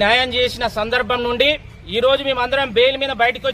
న్యాయం చేసిన సందర్భం నుండి ఈ రోజు మేమందరం బెయిల్ మీద బయటకు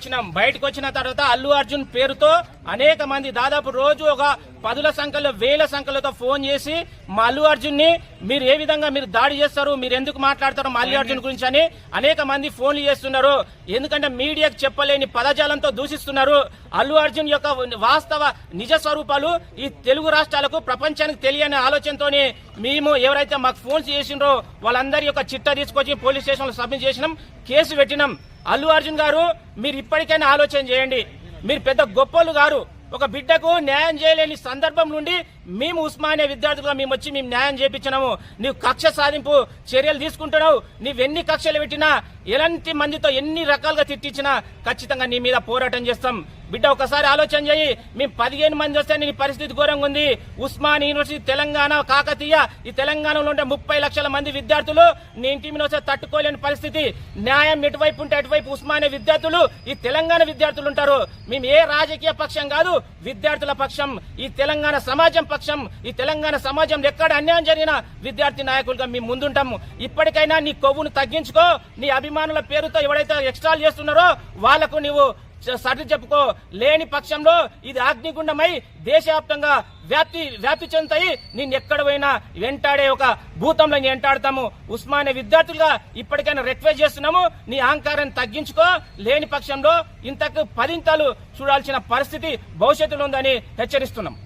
వచ్చిన తర్వాత అల్లు అర్జున్ పేరుతో అనేక మంది దాదాపు రోజు ఒక 10ల సంఖ్యలో 1000 సంఖ్యలతో ఫోన్ చేసి మా అల్లు అర్జున్ ని మీరు ఏ విధంగా మీరు దాడి చేస్తారు, మీరు ఎందుకు మాట్లాడతారు మా అల్లు అర్జున్ గురించి అని అనేక మంది ఫోన్లు చేస్తున్నారు. ఎందుకంటే మీడియాకు చెప్పలేని పదజాలంతో దూషిస్తున్నారు. అల్లు అర్జున్ యొక్క వాస్తవ నిజ స్వరూపాలు ఈ తెలుగు రాష్ట్రాలకు ప్రపంచానికి తెలియని ఆలోచనతోనే మేము ఎవరైతే మాకు ఫోన్స్ చేసిండ్రో వాళ్ళందరి యొక్క చిట్టా తీసుకొచ్చి పోలీస్ స్టేషన్ లో సబ్మిట్ చేసినాం, కేసు పెట్టినాం. అల్లు అర్జున్ గారు మీరు ఇప్పటికైనా ఆలోచన చేయండి. మీరు పెద్ద గొప్పలు గారు. ఒక బిడ్డకు న్యాయం చేయలేని సందర్భం నుండి మేము ఉస్మానియా విద్యార్థులుగా మేము వచ్చి మేము న్యాయం చేయించినాము. నీవు కక్ష సాధింపు చర్యలు తీసుకుంటున్నావు. నీవెన్ని కక్షలు పెట్టినా, ఎలాంటి మందితో ఎన్ని రకాలుగా తిట్టించినా ఖచ్చితంగా నీ మీద పోరాటం చేస్తాం. బిడ్డ ఒకసారి ఆలోచన చేయి. మేము 15 మంది వస్తే నీ పరిస్థితి ఘోరంగా ఉంది. ఉస్మానియా యూనివర్సిటీ తెలంగాణ కాకతీయ ఈ తెలంగాణలో ఉండే 30 లక్షల మంది విద్యార్థులు నీ ఇంటి మీద వస్తే తట్టుకోలేని పరిస్థితి. న్యాయం ఎటువైపు ఉంటే అటువైపు ఉస్మానియా విద్యార్థులు ఈ తెలంగాణ విద్యార్థులు ఉంటారు. మేము ఏ రాజకీయ పక్షం కాదు, విద్యార్థుల పక్షం, ఈ తెలంగాణ సమాజం పక్షం. ఈ తెలంగాణ సమాజంలో ఎక్కడ అన్యాయం జరిగినా విద్యార్థి నాయకులుగా మేము ముందుంటాము. ఇప్పటికైనా నీ కొవ్వును తగ్గించుకో. నీ అభిమానుల పేరుతో ఎవరైతే ఎక్స్ట్రాల్ చేస్తున్నారో వాళ్లకు నీవు సర్ది చెప్పుకో. లేని పక్షంలో ఇది అగ్నిగుండమై దేశవ్యాప్తంగా వ్యాప్తి చెందుతాయి. నేను ఎక్కడ పోయినా వెంటాడే ఒక భూతంలో వెంటాడతాము. ఉస్మానియా విద్యార్థులుగా ఇప్పటికైనా రిక్వెస్ట్ చేస్తున్నాము, నీ అహంకారాన్ని తగ్గించుకో. లేని పక్షంలో ఇంతకు 10 చూడాల్సిన పరిస్థితి భవిష్యత్తులో ఉందని హెచ్చరిస్తున్నాం.